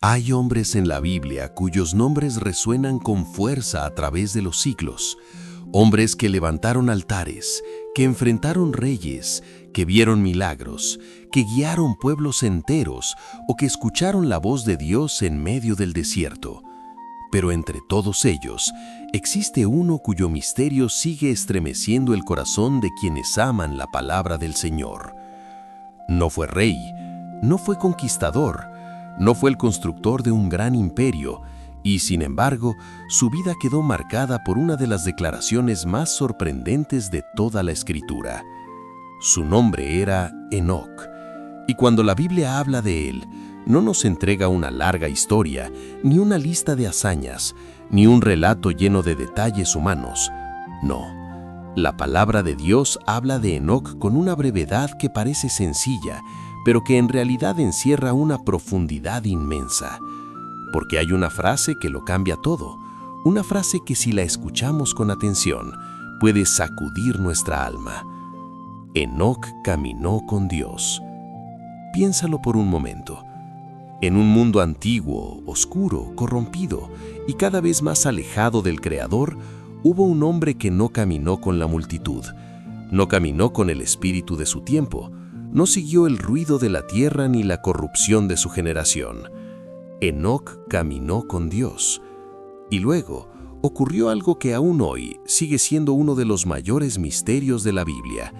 Hay hombres en la Biblia cuyos nombres resuenan con fuerza a través de los siglos. Hombres que levantaron altares, que enfrentaron reyes, que vieron milagros, que guiaron pueblos enteros o que escucharon la voz de Dios en medio del desierto. Pero entre todos ellos, existe uno cuyo misterio sigue estremeciendo el corazón de quienes aman la palabra del Señor. No fue rey, no fue conquistador, no fue el constructor de un gran imperio, y sin embargo, su vida quedó marcada por una de las declaraciones más sorprendentes de toda la Escritura. Su nombre era Enoc, y cuando la Biblia habla de él, no nos entrega una larga historia, ni una lista de hazañas, ni un relato lleno de detalles humanos. No, la palabra de Dios habla de Enoc con una brevedad que parece sencilla, pero que en realidad encierra una profundidad inmensa. Porque hay una frase que lo cambia todo, una frase que si la escuchamos con atención, puede sacudir nuestra alma. Enoc caminó con Dios. Piénsalo por un momento. En un mundo antiguo, oscuro, corrompido y cada vez más alejado del Creador, hubo un hombre que no caminó con la multitud, no caminó con el espíritu de su tiempo, no siguió el ruido de la tierra ni la corrupción de su generación. Enoc caminó con Dios. Y luego ocurrió algo que aún hoy sigue siendo uno de los mayores misterios de la Biblia.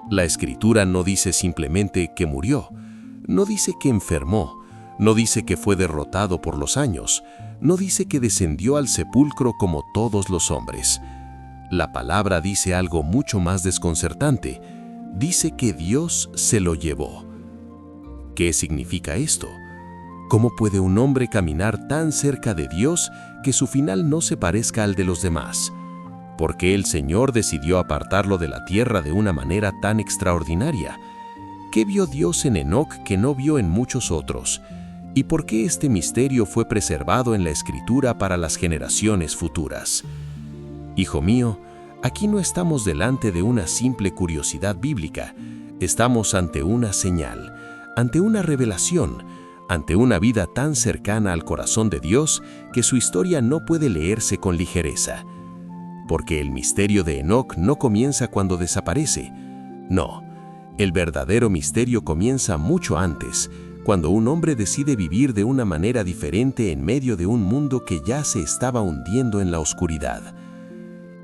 La Escritura no dice simplemente que murió, no dice que enfermó, no dice que fue derrotado por los años, no dice que descendió al sepulcro como todos los hombres. La palabra dice algo mucho más desconcertante. Dice que Dios se lo llevó. ¿Qué significa esto? ¿Cómo puede un hombre caminar tan cerca de Dios que su final no se parezca al de los demás? ¿Por qué el Señor decidió apartarlo de la tierra de una manera tan extraordinaria? ¿Qué vio Dios en Enoc que no vio en muchos otros? ¿Y por qué este misterio fue preservado en la Escritura para las generaciones futuras? Hijo mío, aquí no estamos delante de una simple curiosidad bíblica, estamos ante una señal, ante una revelación, ante una vida tan cercana al corazón de Dios que su historia no puede leerse con ligereza. Porque el misterio de Enoc no comienza cuando desaparece. No, el verdadero misterio comienza mucho antes, cuando un hombre decide vivir de una manera diferente en medio de un mundo que ya se estaba hundiendo en la oscuridad.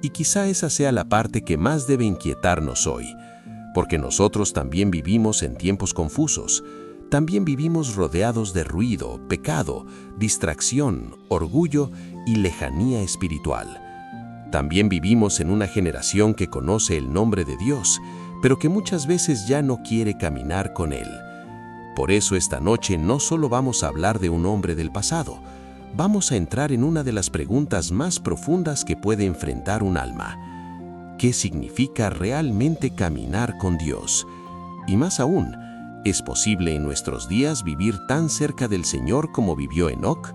Y quizá esa sea la parte que más debe inquietarnos hoy, porque nosotros también vivimos en tiempos confusos, también vivimos rodeados de ruido, pecado, distracción, orgullo y lejanía espiritual. También vivimos en una generación que conoce el nombre de Dios, pero que muchas veces ya no quiere caminar con Él. Por eso esta noche no solo vamos a hablar de un hombre del pasado, vamos a entrar en una de las preguntas más profundas que puede enfrentar un alma. ¿Qué significa realmente caminar con Dios? Y más aún, ¿es posible en nuestros días vivir tan cerca del Señor como vivió Enoc?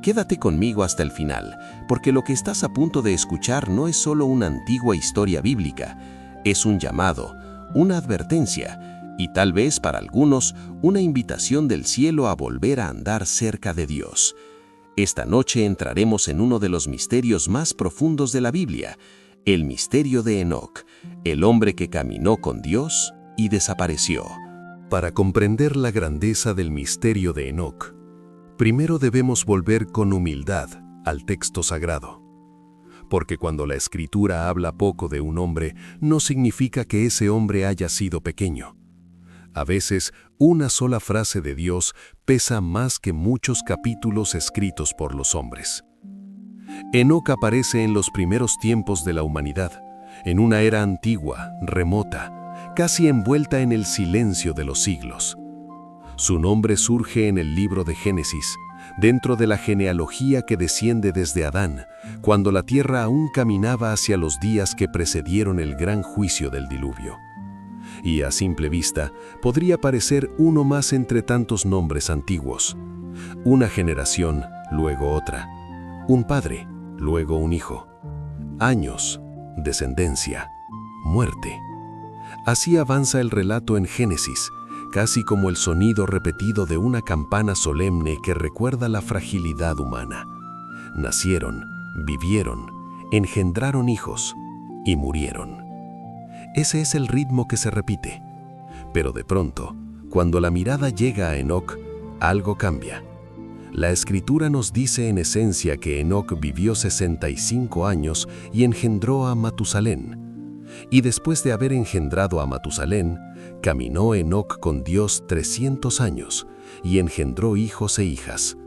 Quédate conmigo hasta el final, porque lo que estás a punto de escuchar no es solo una antigua historia bíblica, es un llamado, una advertencia, y tal vez para algunos, una invitación del cielo a volver a andar cerca de Dios. Esta noche entraremos en uno de los misterios más profundos de la Biblia, el misterio de Enoc, el hombre que caminó con Dios y desapareció. Para comprender la grandeza del misterio de Enoc, primero debemos volver con humildad al texto sagrado. Porque cuando la Escritura habla poco de un hombre, no significa que ese hombre haya sido pequeño. A veces, una sola frase de Dios pesa más que muchos capítulos escritos por los hombres. Enoc aparece en los primeros tiempos de la humanidad, en una era antigua, remota, casi envuelta en el silencio de los siglos. Su nombre surge en el libro de Génesis, dentro de la genealogía que desciende desde Adán, cuando la tierra aún caminaba hacia los días que precedieron el gran juicio del diluvio. Y a simple vista, podría parecer uno más entre tantos nombres antiguos. Una generación, luego otra. Un padre, luego un hijo. Años, descendencia, muerte. Así avanza el relato en Génesis, casi como el sonido repetido de una campana solemne que recuerda la fragilidad humana. Nacieron, vivieron, engendraron hijos y murieron. Ese es el ritmo que se repite. Pero de pronto, cuando la mirada llega a Enoc, algo cambia. La Escritura nos dice en esencia que Enoc vivió 65 años y engendró a Matusalén. Y después de haber engendrado a Matusalén, caminó Enoc con Dios 300 años y engendró hijos e hijas.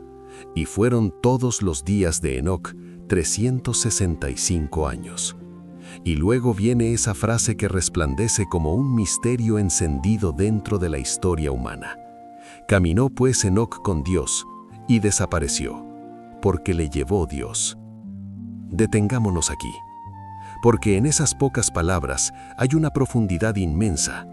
Y fueron todos los días de Enoc 365 años. Y luego viene esa frase que resplandece como un misterio encendido dentro de la historia humana. Caminó pues Enoc con Dios y desapareció, porque le llevó Dios. Detengámonos aquí, porque en esas pocas palabras hay una profundidad inmensa.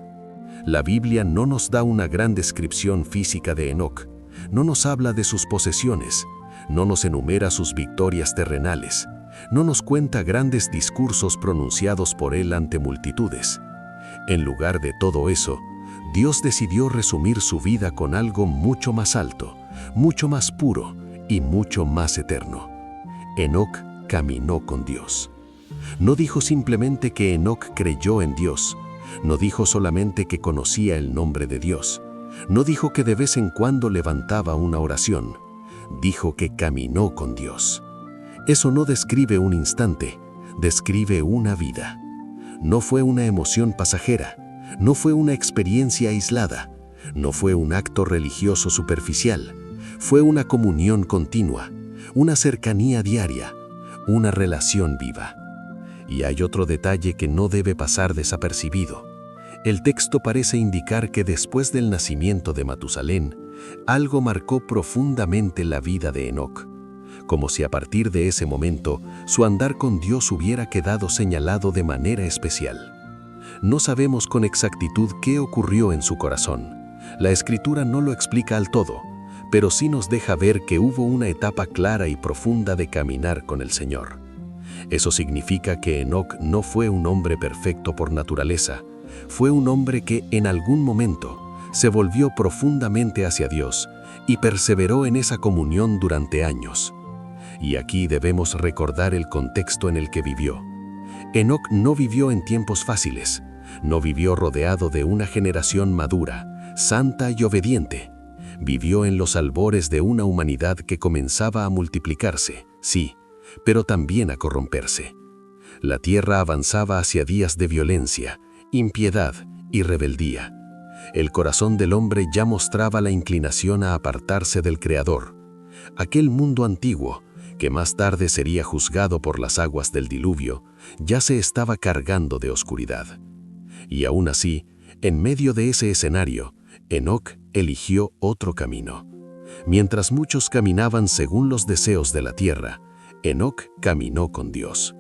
La Biblia no nos da una gran descripción física de Enoc, no nos habla de sus posesiones, no nos enumera sus victorias terrenales, no nos cuenta grandes discursos pronunciados por él ante multitudes. En lugar de todo eso, Dios decidió resumir su vida con algo mucho más alto, mucho más puro y mucho más eterno. Enoc caminó con Dios. No dijo simplemente que Enoc creyó en Dios, no dijo solamente que conocía el nombre de Dios, no dijo que de vez en cuando levantaba una oración, dijo que caminó con Dios. Eso no describe un instante, describe una vida. No fue una emoción pasajera, no fue una experiencia aislada, no fue un acto religioso superficial, fue una comunión continua, una cercanía diaria, una relación viva. Y hay otro detalle que no debe pasar desapercibido. El texto parece indicar que después del nacimiento de Matusalén, algo marcó profundamente la vida de Enoc, como si a partir de ese momento su andar con Dios hubiera quedado señalado de manera especial. No sabemos con exactitud qué ocurrió en su corazón. La Escritura no lo explica al todo, pero sí nos deja ver que hubo una etapa clara y profunda de caminar con el Señor. Eso significa que Enoc no fue un hombre perfecto por naturaleza, fue un hombre que en algún momento se volvió profundamente hacia Dios y perseveró en esa comunión durante años. Y aquí debemos recordar el contexto en el que vivió. Enoc no vivió en tiempos fáciles, no vivió rodeado de una generación madura, santa y obediente. Vivió en los albores de una humanidad que comenzaba a multiplicarse, sí, pero también a corromperse. La tierra avanzaba hacia días de violencia, impiedad y rebeldía. El corazón del hombre ya mostraba la inclinación a apartarse del Creador. Aquel mundo antiguo, que más tarde sería juzgado por las aguas del diluvio, ya se estaba cargando de oscuridad. Y aún así, en medio de ese escenario, Enoc eligió otro camino. Mientras muchos caminaban según los deseos de la tierra, Enoc caminó con Dios.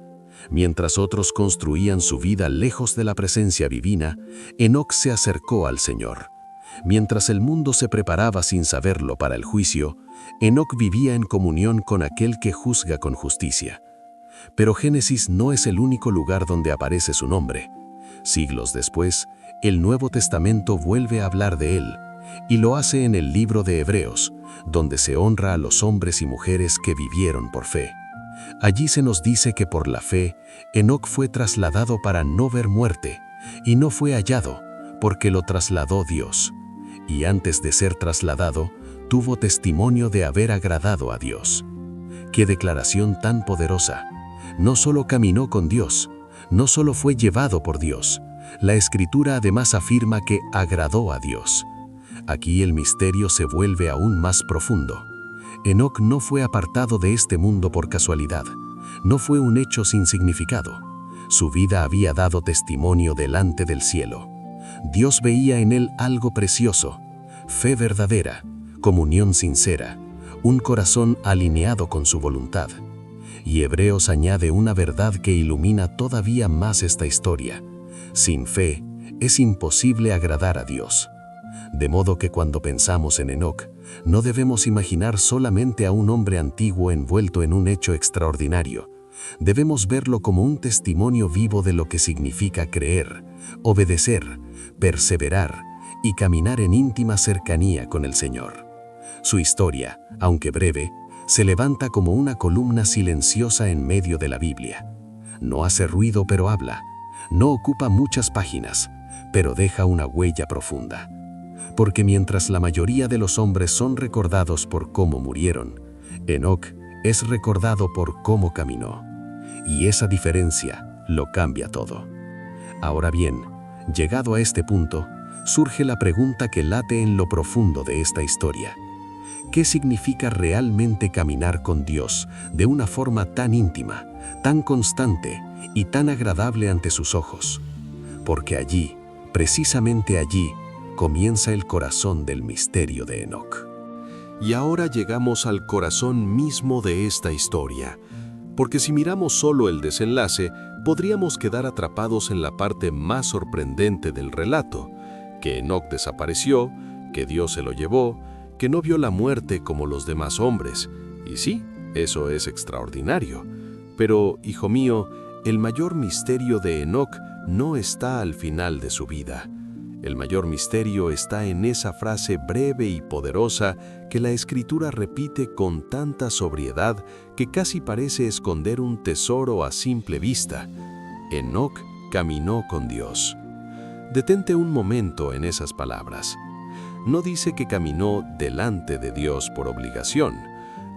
Mientras otros construían su vida lejos de la presencia divina, Enoc se acercó al Señor. Mientras el mundo se preparaba sin saberlo para el juicio, Enoc vivía en comunión con aquel que juzga con justicia. Pero Génesis no es el único lugar donde aparece su nombre. Siglos después, el Nuevo Testamento vuelve a hablar de él, y lo hace en el libro de Hebreos, donde se honra a los hombres y mujeres que vivieron por fe. Allí se nos dice que por la fe, Enoc fue trasladado para no ver muerte, y no fue hallado, porque lo trasladó Dios. Y antes de ser trasladado, tuvo testimonio de haber agradado a Dios. ¡Qué declaración tan poderosa! No solo caminó con Dios, no solo fue llevado por Dios, la Escritura además afirma que agradó a Dios. Aquí el misterio se vuelve aún más profundo. Enoc no fue apartado de este mundo por casualidad, no fue un hecho sin significado. Su vida había dado testimonio delante del cielo. Dios veía en él algo precioso, fe verdadera, comunión sincera, un corazón alineado con su voluntad. Y Hebreos añade una verdad que ilumina todavía más esta historia. Sin fe, es imposible agradar a Dios. De modo que cuando pensamos en Enoc, no debemos imaginar solamente a un hombre antiguo envuelto en un hecho extraordinario. Debemos verlo como un testimonio vivo de lo que significa creer, obedecer, perseverar y caminar en íntima cercanía con el Señor. Su historia, aunque breve, se levanta como una columna silenciosa en medio de la Biblia. No hace ruido pero habla, no ocupa muchas páginas, pero deja una huella profunda. Porque mientras la mayoría de los hombres son recordados por cómo murieron, Enoc es recordado por cómo caminó. Y esa diferencia lo cambia todo. Ahora bien, llegado a este punto, surge la pregunta que late en lo profundo de esta historia. ¿Qué significa realmente caminar con Dios de una forma tan íntima, tan constante y tan agradable ante sus ojos? Porque allí, precisamente allí, comienza el corazón del misterio de Enoc. Y ahora llegamos al corazón mismo de esta historia, porque si miramos solo el desenlace, podríamos quedar atrapados en la parte más sorprendente del relato, que Enoc desapareció, que Dios se lo llevó, que no vio la muerte como los demás hombres. Y sí, eso es extraordinario. Pero, hijo mío, el mayor misterio de Enoc no está al final de su vida. El mayor misterio está en esa frase breve y poderosa que la Escritura repite con tanta sobriedad que casi parece esconder un tesoro a simple vista. Enoc caminó con Dios. Detente un momento en esas palabras. No dice que caminó delante de Dios por obligación.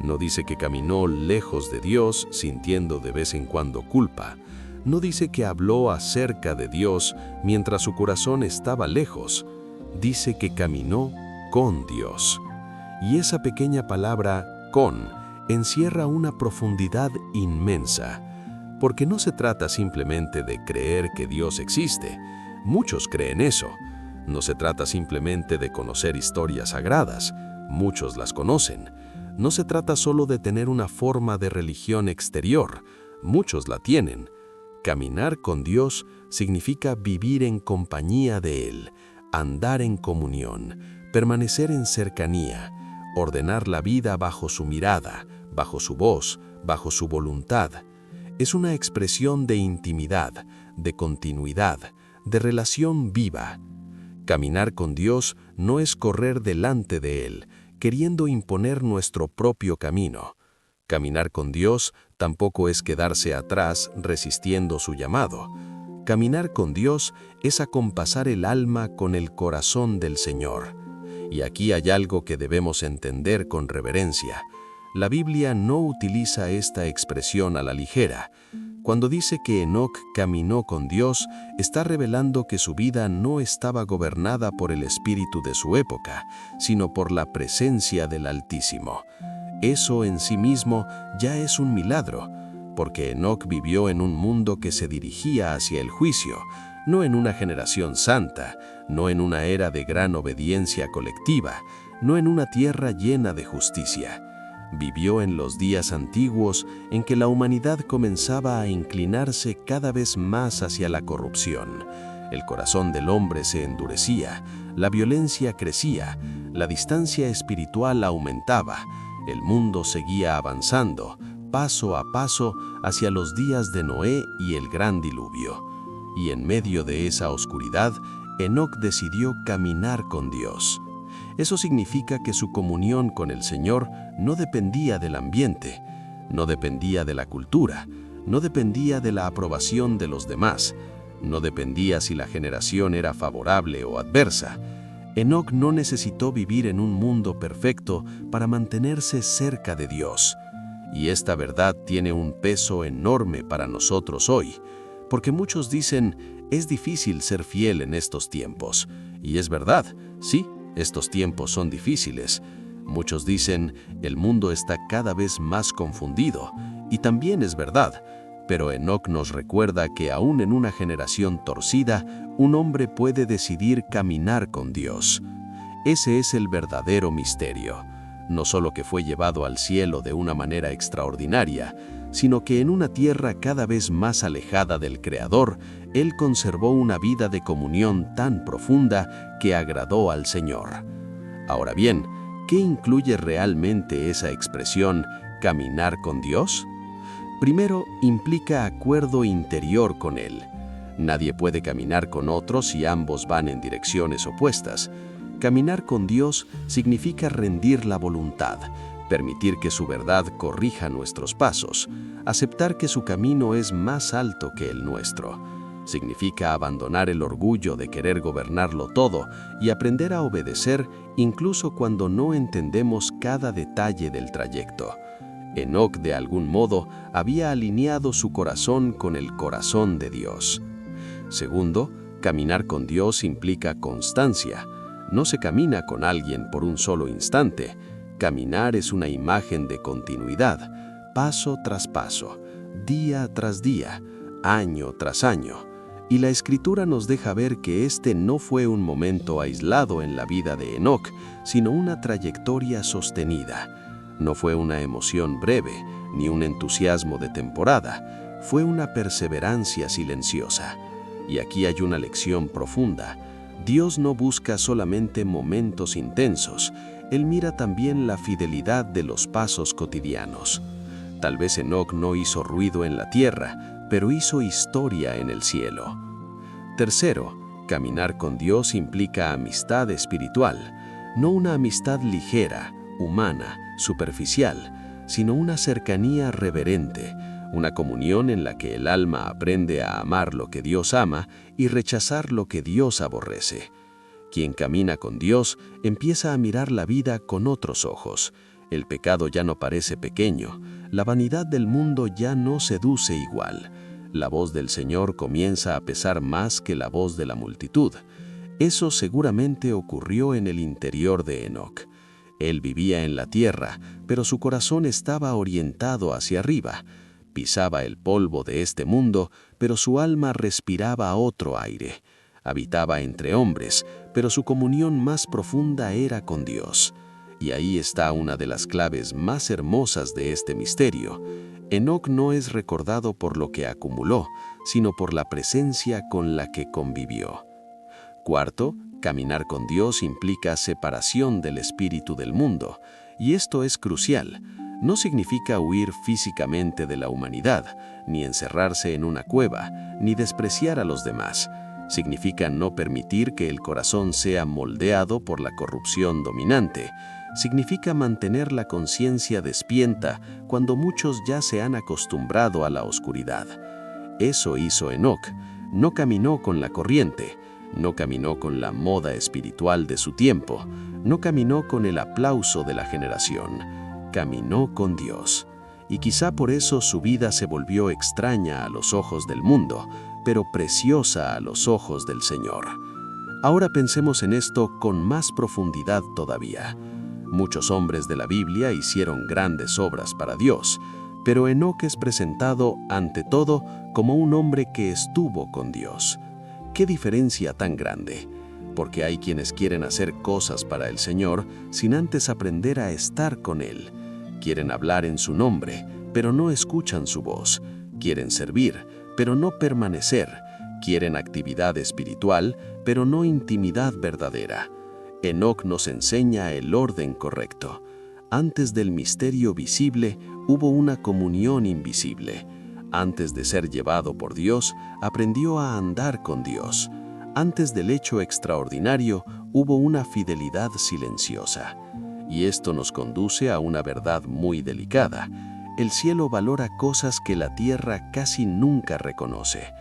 No dice que caminó lejos de Dios sintiendo de vez en cuando culpa. No dice que habló acerca de Dios mientras su corazón estaba lejos. Dice que caminó con Dios. Y esa pequeña palabra «con» encierra una profundidad inmensa. Porque no se trata simplemente de creer que Dios existe. Muchos creen eso. No se trata simplemente de conocer historias sagradas. Muchos las conocen. No se trata solo de tener una forma de religión exterior. Muchos la tienen. Caminar con Dios significa vivir en compañía de Él, andar en comunión, permanecer en cercanía, ordenar la vida bajo su mirada, bajo su voz, bajo su voluntad. Es una expresión de intimidad, de continuidad, de relación viva. Caminar con Dios no es correr delante de Él, queriendo imponer nuestro propio camino. Caminar con Dios tampoco es quedarse atrás resistiendo su llamado. Caminar con Dios es acompasar el alma con el corazón del Señor. Y aquí hay algo que debemos entender con reverencia. La Biblia no utiliza esta expresión a la ligera. Cuando dice que Enoc caminó con Dios, está revelando que su vida no estaba gobernada por el espíritu de su época, sino por la presencia del Altísimo. Eso en sí mismo ya es un milagro, porque Enoc vivió en un mundo que se dirigía hacia el juicio, no en una generación santa, no en una era de gran obediencia colectiva, no en una tierra llena de justicia. Vivió en los días antiguos en que la humanidad comenzaba a inclinarse cada vez más hacia la corrupción. El corazón del hombre se endurecía, la violencia crecía, la distancia espiritual aumentaba. El mundo seguía avanzando, paso a paso, hacia los días de Noé y el gran diluvio. Y en medio de esa oscuridad, Enoc decidió caminar con Dios. Eso significa que su comunión con el Señor no dependía del ambiente, no dependía de la cultura, no dependía de la aprobación de los demás, no dependía si la generación era favorable o adversa. Enoc no necesitó vivir en un mundo perfecto para mantenerse cerca de Dios. Y esta verdad tiene un peso enorme para nosotros hoy, porque muchos dicen, es difícil ser fiel en estos tiempos. Y es verdad, sí, estos tiempos son difíciles. Muchos dicen, el mundo está cada vez más confundido, y también es verdad. Pero Enoc nos recuerda que aún en una generación torcida, un hombre puede decidir caminar con Dios. Ese es el verdadero misterio. No solo que fue llevado al cielo de una manera extraordinaria, sino que en una tierra cada vez más alejada del Creador, Él conservó una vida de comunión tan profunda que agradó al Señor. Ahora bien, ¿qué incluye realmente esa expresión, caminar con Dios? Primero, implica acuerdo interior con Él. Nadie puede caminar con otros si ambos van en direcciones opuestas. Caminar con Dios significa rendir la voluntad, permitir que su verdad corrija nuestros pasos, aceptar que su camino es más alto que el nuestro. Significa abandonar el orgullo de querer gobernarlo todo y aprender a obedecer incluso cuando no entendemos cada detalle del trayecto. Enoc, de algún modo, había alineado su corazón con el corazón de Dios. Segundo, caminar con Dios implica constancia. No se camina con alguien por un solo instante. Caminar es una imagen de continuidad, paso tras paso, día tras día, año tras año. Y la Escritura nos deja ver que este no fue un momento aislado en la vida de Enoc, sino una trayectoria sostenida. No fue una emoción breve, ni un entusiasmo de temporada, fue una perseverancia silenciosa. Y aquí hay una lección profunda. Dios no busca solamente momentos intensos, Él mira también la fidelidad de los pasos cotidianos. Tal vez Enoc no hizo ruido en la tierra, pero hizo historia en el cielo. Tercero, caminar con Dios implica amistad espiritual, no una amistad ligera, humana, superficial, sino una cercanía reverente, una comunión en la que el alma aprende a amar lo que Dios ama y rechazar lo que Dios aborrece. Quien camina con Dios empieza a mirar la vida con otros ojos. El pecado ya no parece pequeño, la vanidad del mundo ya no seduce igual. La voz del Señor comienza a pesar más que la voz de la multitud. Eso seguramente ocurrió en el interior de Enoc. Él vivía en la tierra, pero su corazón estaba orientado hacia arriba. Pisaba el polvo de este mundo, pero su alma respiraba otro aire. Habitaba entre hombres, pero su comunión más profunda era con Dios. Y ahí está una de las claves más hermosas de este misterio. Enoc no es recordado por lo que acumuló, sino por la presencia con la que convivió. Cuarto, caminar con Dios implica separación del espíritu del mundo, y esto es crucial. No significa huir físicamente de la humanidad, ni encerrarse en una cueva, ni despreciar a los demás. Significa no permitir que el corazón sea moldeado por la corrupción dominante. Significa mantener la conciencia despierta cuando muchos ya se han acostumbrado a la oscuridad. Eso hizo Enoc. No caminó con la corriente, no caminó con la moda espiritual de su tiempo, no caminó con el aplauso de la generación. Caminó con Dios. Y quizá por eso su vida se volvió extraña a los ojos del mundo, pero preciosa a los ojos del Señor. Ahora pensemos en esto con más profundidad todavía. Muchos hombres de la Biblia hicieron grandes obras para Dios, pero Enoc es presentado, ante todo, como un hombre que estuvo con Dios. ¿Qué diferencia tan grande? Porque hay quienes quieren hacer cosas para el Señor sin antes aprender a estar con Él. Quieren hablar en su nombre, pero no escuchan su voz. Quieren servir, pero no permanecer. Quieren actividad espiritual, pero no intimidad verdadera. Enoc nos enseña el orden correcto. Antes del misterio visible, hubo una comunión invisible. Antes de ser llevado por Dios, aprendió a andar con Dios. Antes del hecho extraordinario, hubo una fidelidad silenciosa. Y esto nos conduce a una verdad muy delicada. El cielo valora cosas que la tierra casi nunca reconoce.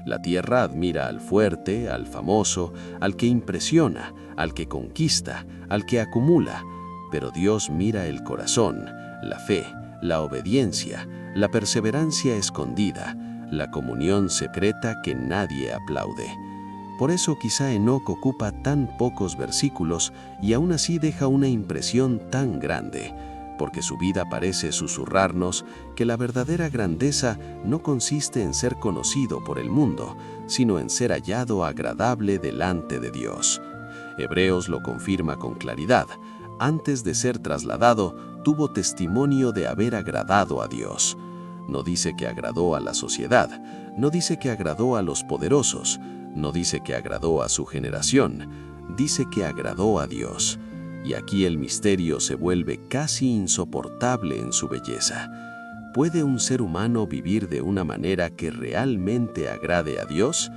La tierra admira al fuerte, al famoso, al que impresiona, al que conquista, al que acumula. Pero Dios mira el corazón, la fe, la obediencia, la perseverancia escondida, la comunión secreta que nadie aplaude. Por eso quizá Enoc ocupa tan pocos versículos y aún así deja una impresión tan grande, porque su vida parece susurrarnos que la verdadera grandeza no consiste en ser conocido por el mundo, sino en ser hallado agradable delante de Dios. Hebreos lo confirma con claridad. Antes de ser trasladado, tuvo testimonio de haber agradado a Dios. No dice que agradó a la sociedad, no dice que agradó a los poderosos, no dice que agradó a su generación, dice que agradó a Dios. Y aquí el misterio se vuelve casi insoportable en su belleza. ¿Puede un ser humano vivir de una manera que realmente agrade a Dios?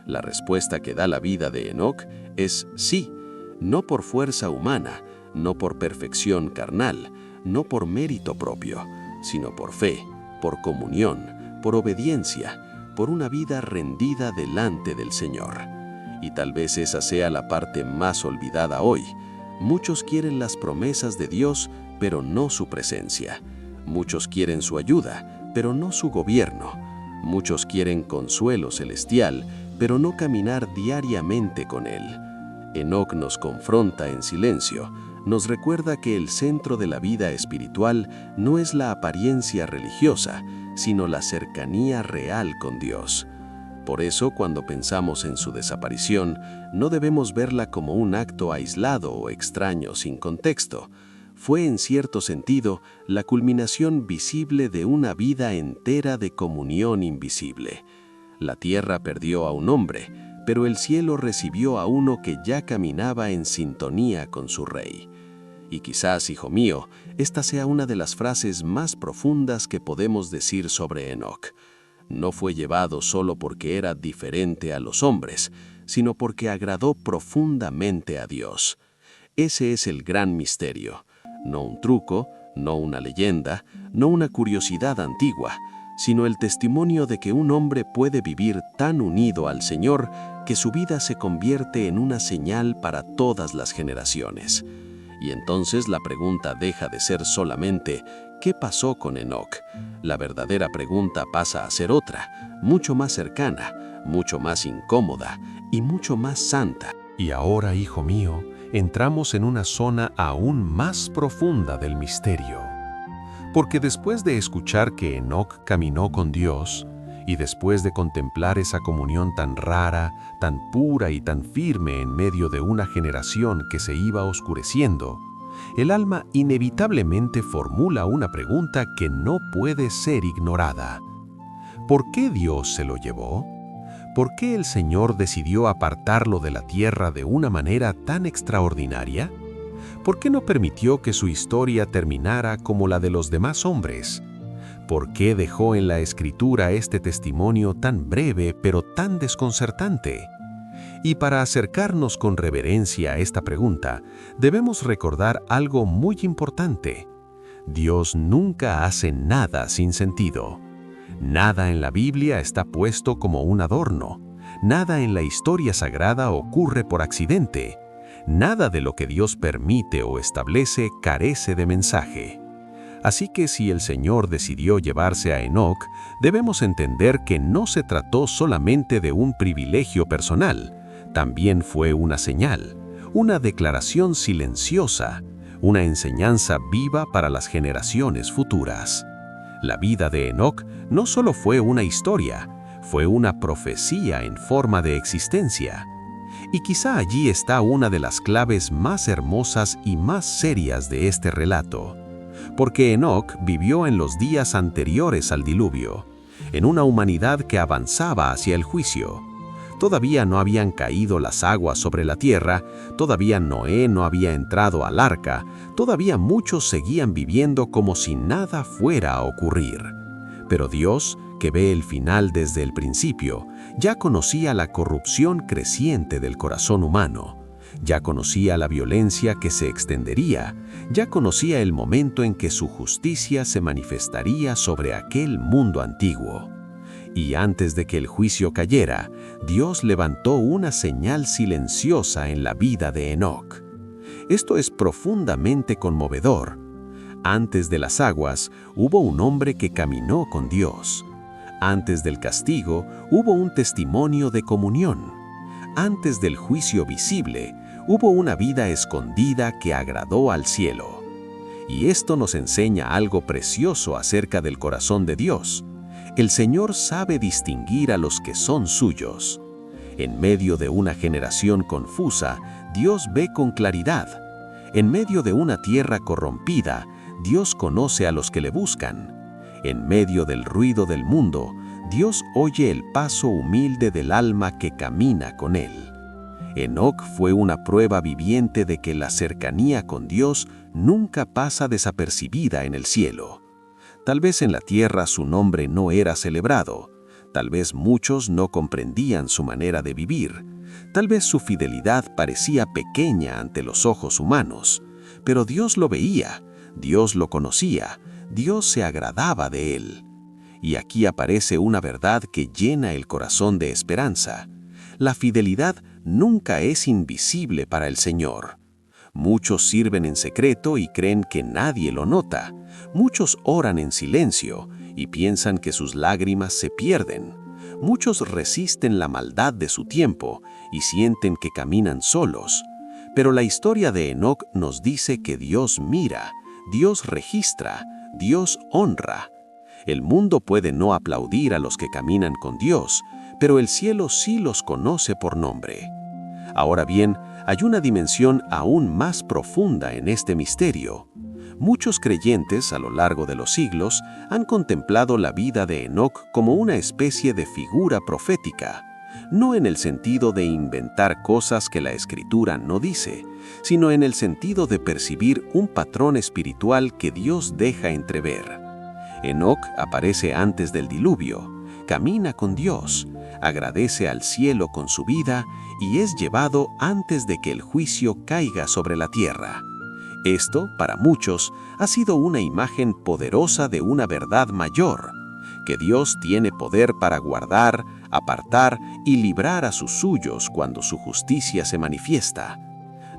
La respuesta que da la vida de Enoc es sí, no por fuerza humana, no por perfección carnal, no por mérito propio, sino por fe, por comunión, por obediencia, por una vida rendida delante del Señor. Y tal vez esa sea la parte más olvidada hoy. Muchos quieren las promesas de Dios, pero no su presencia. Muchos quieren su ayuda, pero no su gobierno. Muchos quieren consuelo celestial, pero no caminar diariamente con Él. Enoc nos confronta en silencio, nos recuerda que el centro de la vida espiritual no es la apariencia religiosa, sino la cercanía real con Dios. Por eso, cuando pensamos en su desaparición, no debemos verla como un acto aislado o extraño sin contexto. Fue, en cierto sentido, la culminación visible de una vida entera de comunión invisible. La tierra perdió a un hombre, pero el cielo recibió a uno que ya caminaba en sintonía con su Rey. Y quizás, hijo mío, esta sea una de las frases más profundas que podemos decir sobre Enoc. No fue llevado solo porque era diferente a los hombres, sino porque agradó profundamente a Dios. Ese es el gran misterio. No un truco, no una leyenda, no una curiosidad antigua, sino el testimonio de que un hombre puede vivir tan unido al Señor que su vida se convierte en una señal para todas las generaciones. Y entonces la pregunta deja de ser solamente ¿qué pasó con Enoc? La verdadera pregunta pasa a ser otra, mucho más cercana, mucho más incómoda y mucho más santa. Y ahora, hijo mío, entramos en una zona aún más profunda del misterio. Porque después de escuchar que Enoc caminó con Dios, y después de contemplar esa comunión tan rara, tan pura y tan firme en medio de una generación que se iba oscureciendo, el alma inevitablemente formula una pregunta que no puede ser ignorada. ¿Por qué Dios se lo llevó? ¿Por qué el Señor decidió apartarlo de la tierra de una manera tan extraordinaria? ¿Por qué no permitió que su historia terminara como la de los demás hombres? ¿Por qué dejó en la Escritura este testimonio tan breve pero tan desconcertante? Y para acercarnos con reverencia a esta pregunta, debemos recordar algo muy importante. Dios nunca hace nada sin sentido. Nada en la Biblia está puesto como un adorno. Nada en la historia sagrada ocurre por accidente. Nada de lo que Dios permite o establece carece de mensaje. Así que si el Señor decidió llevarse a Enoc, debemos entender que no se trató solamente de un privilegio personal, también fue una señal, una declaración silenciosa, una enseñanza viva para las generaciones futuras. La vida de Enoc no solo fue una historia, fue una profecía en forma de existencia. Y quizá allí está una de las claves más hermosas y más serias de este relato. Porque Enoc vivió en los días anteriores al diluvio, en una humanidad que avanzaba hacia el juicio. Todavía no habían caído las aguas sobre la tierra, todavía Noé no había entrado al arca, todavía muchos seguían viviendo como si nada fuera a ocurrir. Pero Dios, que ve el final desde el principio, ya conocía la corrupción creciente del corazón humano. Ya conocía la violencia que se extendería, ya conocía el momento en que su justicia se manifestaría sobre aquel mundo antiguo. Y antes de que el juicio cayera, Dios levantó una señal silenciosa en la vida de Enoc. Esto es profundamente conmovedor. Antes de las aguas, hubo un hombre que caminó con Dios. Antes del castigo, hubo un testimonio de comunión. Antes del juicio visible, hubo una vida escondida que agradó al cielo. Y esto nos enseña algo precioso acerca del corazón de Dios. El Señor sabe distinguir a los que son suyos. En medio de una generación confusa, Dios ve con claridad. En medio de una tierra corrompida, Dios conoce a los que le buscan. En medio del ruido del mundo, Dios oye el paso humilde del alma que camina con Él. Enoc fue una prueba viviente de que la cercanía con Dios nunca pasa desapercibida en el cielo. Tal vez en la tierra su nombre no era celebrado, Tal vez muchos no comprendían su manera de vivir. Tal vez su fidelidad parecía pequeña ante los ojos humanos. Pero Dios lo veía, Dios lo conocía, Dios se agradaba de él. Y aquí aparece una verdad que llena el corazón de esperanza. La fidelidad nunca es invisible para el Señor. Muchos sirven en secreto y creen que nadie lo nota. Muchos oran en silencio y piensan que sus lágrimas se pierden. Muchos resisten la maldad de su tiempo y sienten que caminan solos. Pero la historia de Enoc nos dice que Dios mira, Dios registra, Dios honra. El mundo puede no aplaudir a los que caminan con Dios, pero el cielo sí los conoce por nombre. Ahora bien, hay una dimensión aún más profunda en este misterio. Muchos creyentes a lo largo de los siglos han contemplado la vida de Enoc como una especie de figura profética, no en el sentido de inventar cosas que la Escritura no dice, sino en el sentido de percibir un patrón espiritual que Dios deja entrever. Enoc aparece antes del diluvio, camina con Dios, agradece al cielo con su vida y es llevado antes de que el juicio caiga sobre la tierra. Esto, para muchos, ha sido una imagen poderosa de una verdad mayor, que Dios tiene poder para guardar, apartar y librar a sus suyos cuando su justicia se manifiesta.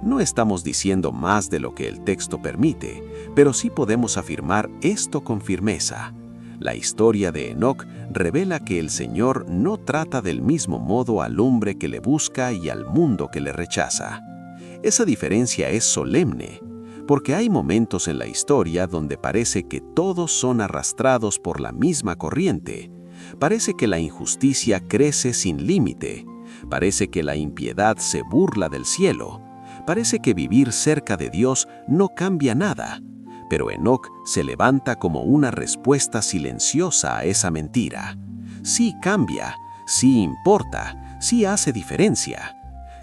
No estamos diciendo más de lo que el texto permite, pero sí podemos afirmar esto con firmeza. La historia de Enoc revela que el Señor no trata del mismo modo al hombre que le busca y al mundo que le rechaza. Esa diferencia es solemne, porque hay momentos en la historia donde parece que todos son arrastrados por la misma corriente. Parece que la injusticia crece sin límite. Parece que la impiedad se burla del cielo. Parece que vivir cerca de Dios no cambia nada. Pero Enoc se levanta como una respuesta silenciosa a esa mentira. Sí cambia, sí importa, sí hace diferencia.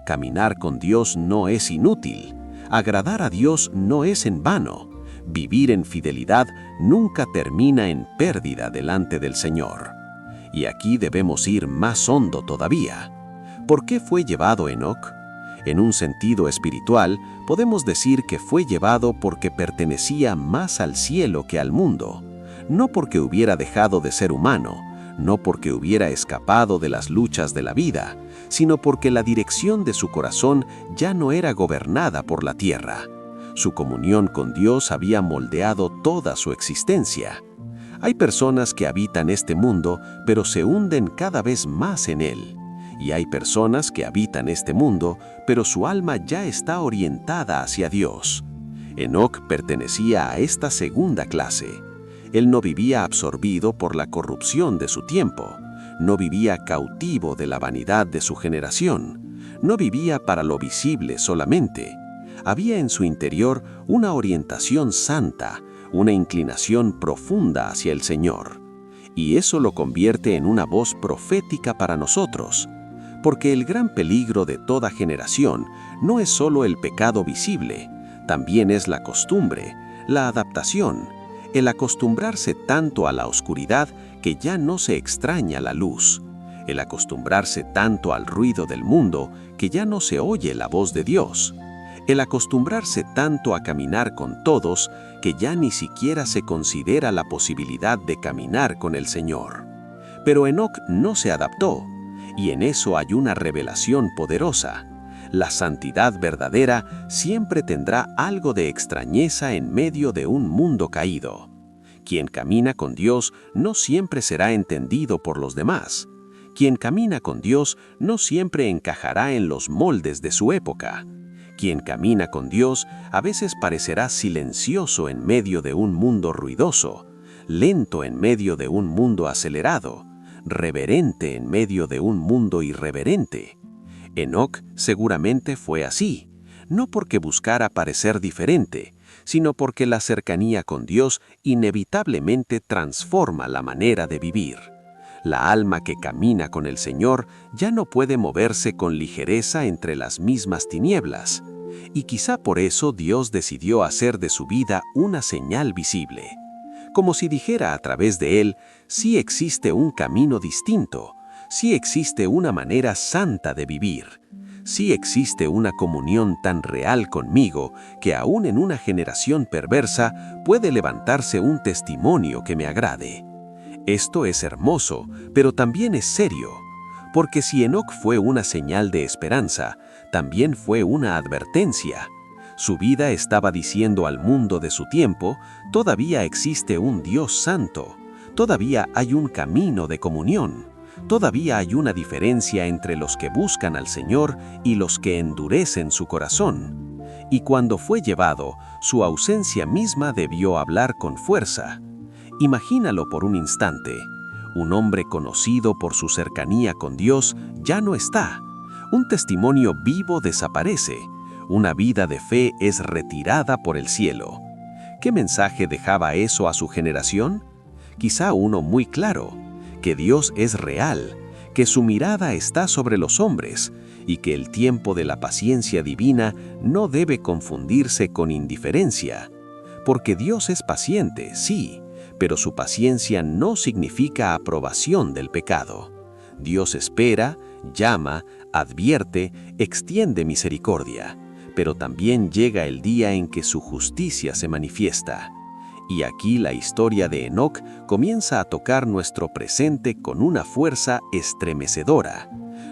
Caminar con Dios no es inútil. Agradar a Dios no es en vano. Vivir en fidelidad nunca termina en pérdida delante del Señor. Y aquí debemos ir más hondo todavía. ¿Por qué fue llevado Enoc? En un sentido espiritual, podemos decir que fue llevado porque pertenecía más al cielo que al mundo, no porque hubiera dejado de ser humano, no porque hubiera escapado de las luchas de la vida, sino porque la dirección de su corazón ya no era gobernada por la tierra. Su comunión con Dios había moldeado toda su existencia. Hay personas que habitan este mundo, pero se hunden cada vez más en él. Y hay personas que habitan este mundo, pero su alma ya está orientada hacia Dios. Enoc pertenecía a esta segunda clase. Él no vivía absorbido por la corrupción de su tiempo, no vivía cautivo de la vanidad de su generación, no vivía para lo visible solamente. Había en su interior una orientación santa, una inclinación profunda hacia el Señor. Y eso lo convierte en una voz profética para nosotros. Porque el gran peligro de toda generación no es solo el pecado visible, también es la costumbre, la adaptación, el acostumbrarse tanto a la oscuridad que ya no se extraña la luz, el acostumbrarse tanto al ruido del mundo que ya no se oye la voz de Dios, el acostumbrarse tanto a caminar con todos que ya ni siquiera se considera la posibilidad de caminar con el Señor. Pero Enoc no se adaptó. Y en eso hay una revelación poderosa. La santidad verdadera siempre tendrá algo de extrañeza en medio de un mundo caído. Quien camina con Dios no siempre será entendido por los demás. Quien camina con Dios no siempre encajará en los moldes de su época. Quien camina con Dios a veces parecerá silencioso en medio de un mundo ruidoso, lento en medio de un mundo acelerado, reverente en medio de un mundo irreverente. Enoc seguramente fue así, no porque buscara parecer diferente, sino porque la cercanía con Dios inevitablemente transforma la manera de vivir. La alma que camina con el Señor ya no puede moverse con ligereza entre las mismas tinieblas, y quizá por eso Dios decidió hacer de su vida una señal visible. como si dijera a través de él, sí existe un camino distinto, sí existe una manera santa de vivir, sí existe una comunión tan real conmigo que aún en una generación perversa puede levantarse un testimonio que me agrade. Esto es hermoso, pero también es serio, porque si Enoc fue una señal de esperanza, también fue una advertencia. Su vida estaba diciendo al mundo de su tiempo, todavía existe un Dios santo, todavía hay un camino de comunión, todavía hay una diferencia entre los que buscan al Señor y los que endurecen su corazón. Y cuando fue llevado, su ausencia misma debió hablar con fuerza. Imagínalo por un instante. Un hombre conocido por su cercanía con Dios ya no está. Un testimonio vivo desaparece. Una vida de fe es retirada por el cielo. ¿Qué mensaje dejaba eso a su generación? Quizá uno muy claro, que Dios es real, que su mirada está sobre los hombres y que el tiempo de la paciencia divina no debe confundirse con indiferencia. Porque Dios es paciente, sí, pero su paciencia no significa aprobación del pecado. Dios espera, llama, advierte, extiende misericordia, pero también llega el día en que su justicia se manifiesta. Y aquí la historia de Enoc comienza a tocar nuestro presente con una fuerza estremecedora.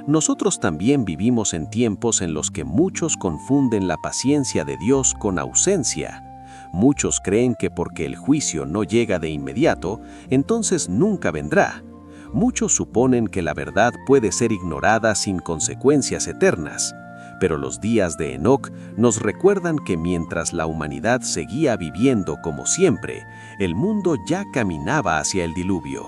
Nosotros también vivimos en tiempos en los que muchos confunden la paciencia de Dios con ausencia. Muchos creen que porque el juicio no llega de inmediato, entonces nunca vendrá. Muchos suponen que la verdad puede ser ignorada sin consecuencias eternas. Pero los días de Enoc nos recuerdan que mientras la humanidad seguía viviendo como siempre, el mundo ya caminaba hacia el diluvio.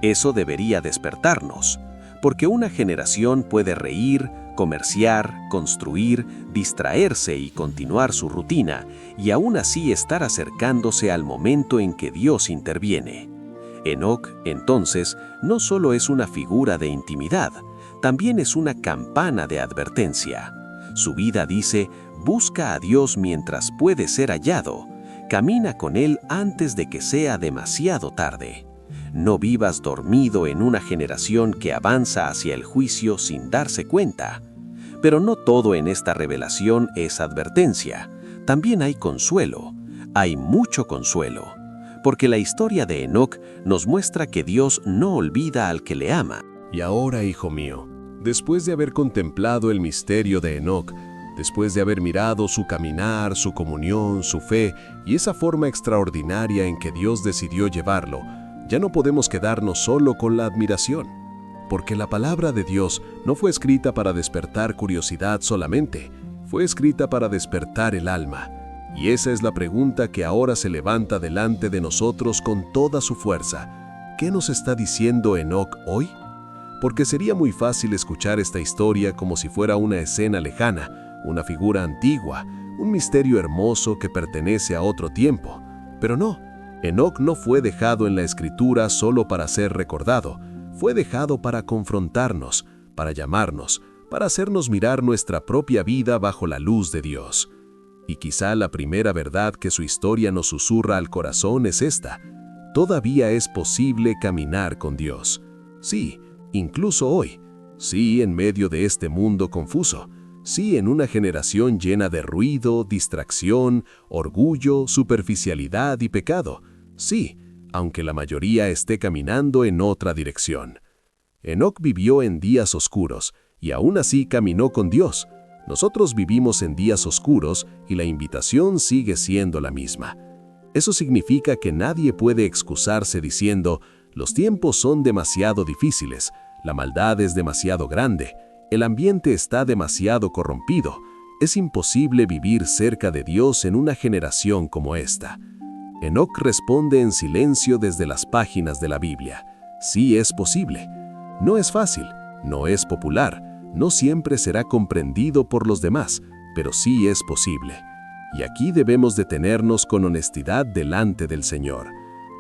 Eso debería despertarnos, porque una generación puede reír, comerciar, construir, distraerse y continuar su rutina, y aún así estar acercándose al momento en que Dios interviene. Enoc, entonces, no solo es una figura de intimidad, también es una campana de advertencia. Su vida dice, busca a Dios mientras puede ser hallado, camina con Él antes de que sea demasiado tarde. No vivas dormido en una generación que avanza hacia el juicio sin darse cuenta. Pero no todo en esta revelación es advertencia. También hay consuelo, hay mucho consuelo, porque la historia de Enoc nos muestra que Dios no olvida al que le ama. Y ahora, hijo mío, después de haber contemplado el misterio de Enoc, después de haber mirado su caminar, su comunión, su fe y esa forma extraordinaria en que Dios decidió llevarlo, ya no podemos quedarnos solo con la admiración, porque la palabra de Dios no fue escrita para despertar curiosidad solamente, fue escrita para despertar el alma. Y esa es la pregunta que ahora se levanta delante de nosotros con toda su fuerza. ¿Qué nos está diciendo Enoc hoy? Porque sería muy fácil escuchar esta historia como si fuera una escena lejana, una figura antigua, un misterio hermoso que pertenece a otro tiempo. Pero no, Enoc no fue dejado en la Escritura solo para ser recordado, fue dejado para confrontarnos, para llamarnos, para hacernos mirar nuestra propia vida bajo la luz de Dios. Y quizá la primera verdad que su historia nos susurra al corazón es esta: todavía es posible caminar con Dios. Sí, incluso hoy. Sí, en medio de este mundo confuso. Sí, en una generación llena de ruido, distracción, orgullo, superficialidad y pecado. Sí, aunque la mayoría esté caminando en otra dirección. Enoc vivió en días oscuros y aún así caminó con Dios. Nosotros vivimos en días oscuros y la invitación sigue siendo la misma. Eso significa que nadie puede excusarse diciendo: los tiempos son demasiado difíciles, la maldad es demasiado grande, el ambiente está demasiado corrompido, es imposible vivir cerca de Dios en una generación como esta. Enoc responde en silencio desde las páginas de la Biblia: sí es posible. No es fácil, no es popular, no siempre será comprendido por los demás, pero sí es posible. Y aquí debemos detenernos con honestidad delante del Señor,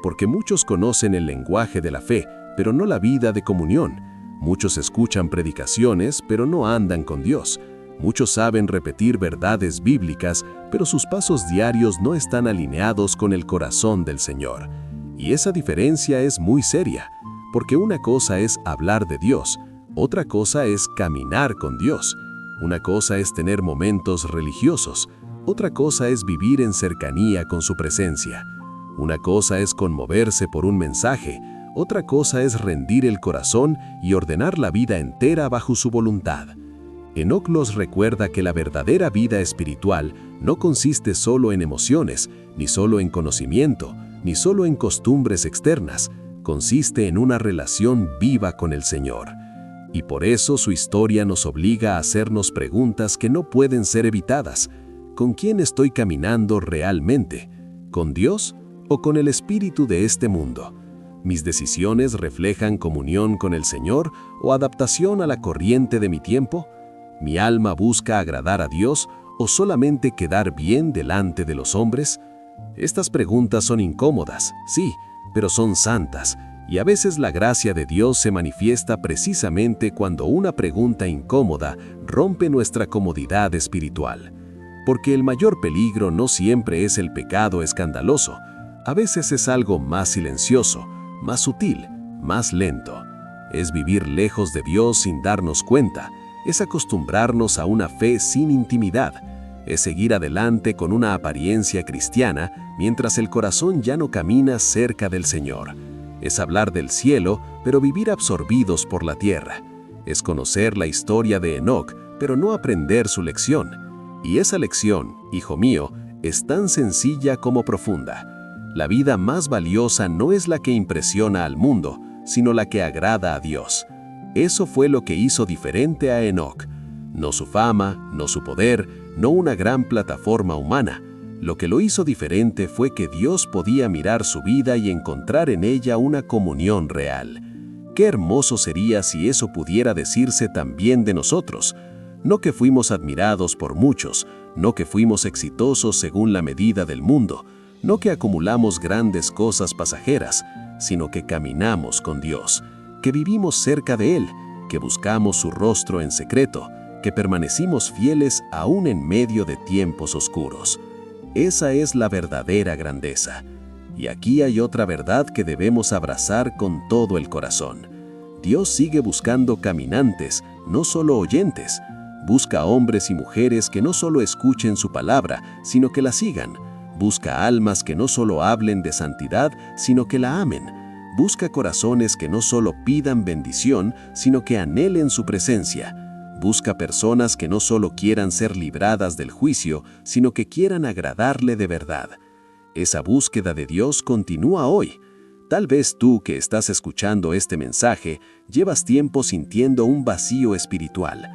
porque muchos conocen el lenguaje de la fe, pero no la vida de comunión. Muchos escuchan predicaciones, pero no andan con Dios. Muchos saben repetir verdades bíblicas, pero sus pasos diarios no están alineados con el corazón del Señor. Y esa diferencia es muy seria, porque una cosa es hablar de Dios, otra cosa es caminar con Dios. Una cosa es tener momentos religiosos, otra cosa es vivir en cercanía con su presencia. Una cosa es conmoverse por un mensaje, otra cosa es rendir el corazón y ordenar la vida entera bajo su voluntad. Enoc nos recuerda que la verdadera vida espiritual no consiste solo en emociones, ni solo en conocimiento, ni solo en costumbres externas, consiste en una relación viva con el Señor. Y por eso su historia nos obliga a hacernos preguntas que no pueden ser evitadas. ¿Con quién estoy caminando realmente? ¿Con Dios o con el espíritu de este mundo? ¿Mis decisiones reflejan comunión con el Señor o adaptación a la corriente de mi tiempo? ¿Mi alma busca agradar a Dios o solamente quedar bien delante de los hombres? Estas preguntas son incómodas, sí, pero son santas, y a veces la gracia de Dios se manifiesta precisamente cuando una pregunta incómoda rompe nuestra comodidad espiritual. Porque el mayor peligro no siempre es el pecado escandaloso, a veces es algo más silencioso, más sutil, más lento. Es vivir lejos de Dios sin darnos cuenta, es acostumbrarnos a una fe sin intimidad, es seguir adelante con una apariencia cristiana mientras el corazón ya no camina cerca del Señor. Es hablar del cielo, pero vivir absorbidos por la tierra. Es conocer la historia de Enoc, pero no aprender su lección. Y esa lección, hijo mío, es tan sencilla como profunda. La vida más valiosa no es la que impresiona al mundo, sino la que agrada a Dios. Eso fue lo que hizo diferente a Enoc. No su fama, no su poder, no una gran plataforma humana. Lo que lo hizo diferente fue que Dios podía mirar su vida y encontrar en ella una comunión real. Qué hermoso sería si eso pudiera decirse también de nosotros. No que fuimos admirados por muchos, no que fuimos exitosos según la medida del mundo, no que acumulamos grandes cosas pasajeras, sino que caminamos con Dios, que vivimos cerca de Él, que buscamos su rostro en secreto, que permanecimos fieles aún en medio de tiempos oscuros. Esa es la verdadera grandeza. Y aquí hay otra verdad que debemos abrazar con todo el corazón. Dios sigue buscando caminantes, no solo oyentes. Busca hombres y mujeres que no solo escuchen su palabra, sino que la sigan. Busca almas que no solo hablen de santidad, sino que la amen. Busca corazones que no solo pidan bendición, sino que anhelen su presencia. Busca personas que no solo quieran ser libradas del juicio, sino que quieran agradarle de verdad. Esa búsqueda de Dios continúa hoy. Tal vez tú que estás escuchando este mensaje llevas tiempo sintiendo un vacío espiritual.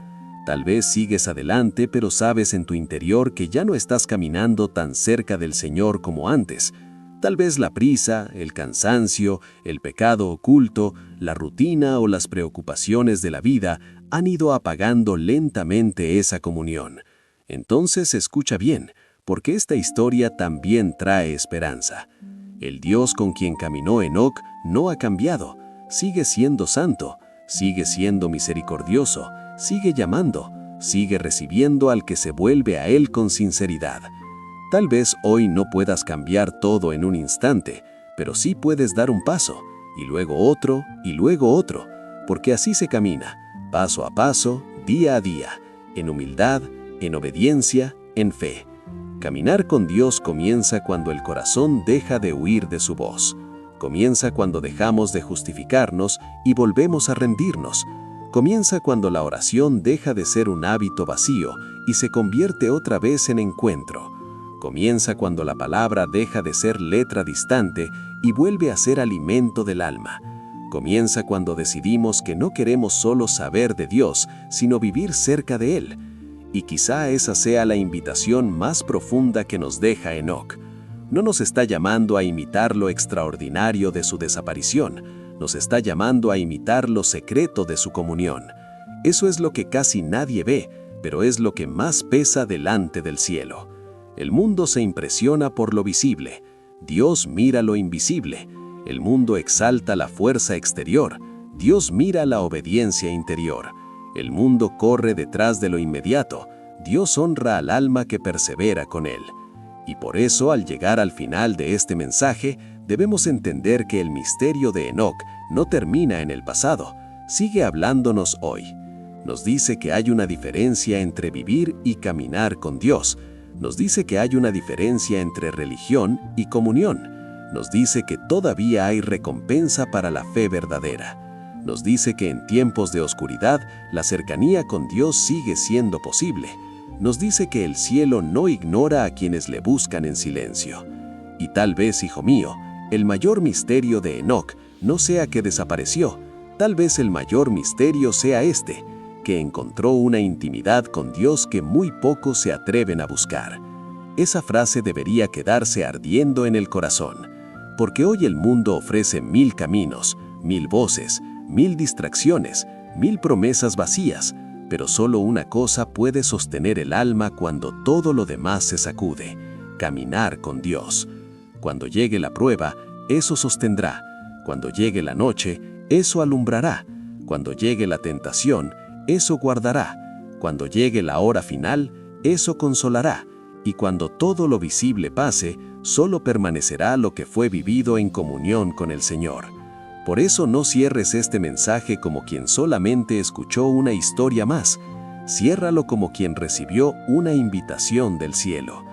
Tal vez sigues adelante, pero sabes en tu interior que ya no estás caminando tan cerca del Señor como antes. Tal vez la prisa, el cansancio, el pecado oculto, la rutina o las preocupaciones de la vida han ido apagando lentamente esa comunión. Entonces escucha bien, porque esta historia también trae esperanza. El Dios con quien caminó Enoc no ha cambiado, sigue siendo santo, sigue siendo misericordioso, sigue llamando, sigue recibiendo al que se vuelve a Él con sinceridad. Tal vez hoy no puedas cambiar todo en un instante, pero sí puedes dar un paso, y luego otro, porque así se camina, paso a paso, día a día, en humildad, en obediencia, en fe. Caminar con Dios comienza cuando el corazón deja de huir de su voz. Comienza cuando dejamos de justificarnos y volvemos a rendirnos. Comienza cuando la oración deja de ser un hábito vacío y se convierte otra vez en encuentro. Comienza cuando la palabra deja de ser letra distante y vuelve a ser alimento del alma. Comienza cuando decidimos que no queremos solo saber de Dios, sino vivir cerca de Él. Y quizá esa sea la invitación más profunda que nos deja Enoc. No nos está llamando a imitar lo extraordinario de su desaparición, nos está llamando a imitar lo secreto de su comunión. Eso es lo que casi nadie ve, pero es lo que más pesa delante del cielo. El mundo se impresiona por lo visible, Dios mira lo invisible. El mundo exalta la fuerza exterior, Dios mira la obediencia interior. El mundo corre detrás de lo inmediato, Dios honra al alma que persevera con Él. Y por eso, al llegar al final de este mensaje, debemos entender que el misterio de Enoc no termina en el pasado, sigue hablándonos hoy. Nos dice que hay una diferencia entre vivir y caminar con Dios. Nos dice que hay una diferencia entre religión y comunión. Nos dice que todavía hay recompensa para la fe verdadera. Nos dice que en tiempos de oscuridad, la cercanía con Dios sigue siendo posible. Nos dice que el cielo no ignora a quienes le buscan en silencio. Y tal vez, hijo mío, el mayor misterio de Enoc no sea que desapareció. Tal vez el mayor misterio sea este, que encontró una intimidad con Dios que muy pocos se atreven a buscar. Esa frase debería quedarse ardiendo en el corazón, porque hoy el mundo ofrece 1000 caminos, 1000 voces, 1000 distracciones, 1000 promesas vacías, pero solo una cosa puede sostener el alma cuando todo lo demás se sacude: caminar con Dios. Cuando llegue la prueba, eso sostendrá. Cuando llegue la noche, eso alumbrará. Cuando llegue la tentación, eso guardará. Cuando llegue la hora final, eso consolará. Y cuando todo lo visible pase, solo permanecerá lo que fue vivido en comunión con el Señor. Por eso no cierres este mensaje como quien solamente escuchó una historia más. Ciérralo como quien recibió una invitación del cielo.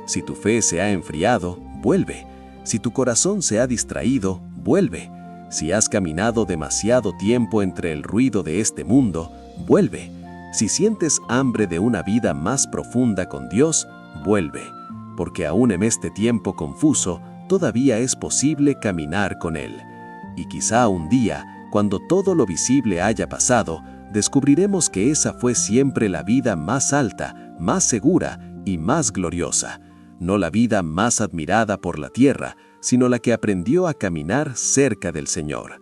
Si tu fe se ha enfriado, vuelve. Si tu corazón se ha distraído, vuelve. Si has caminado demasiado tiempo entre el ruido de este mundo, vuelve. Si sientes hambre de una vida más profunda con Dios, vuelve. Porque aún en este tiempo confuso, todavía es posible caminar con Él. Y quizá un día, cuando todo lo visible haya pasado, descubriremos que esa fue siempre la vida más alta, más segura y más gloriosa. No la vida más admirada por la tierra, sino la que aprendió a caminar cerca del Señor.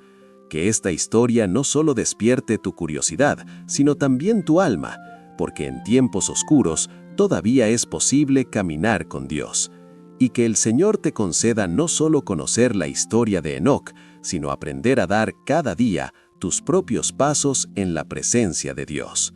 Que esta historia no solo despierte tu curiosidad, sino también tu alma, porque en tiempos oscuros todavía es posible caminar con Dios. Y que el Señor te conceda no solo conocer la historia de Enoc, sino aprender a dar cada día tus propios pasos en la presencia de Dios.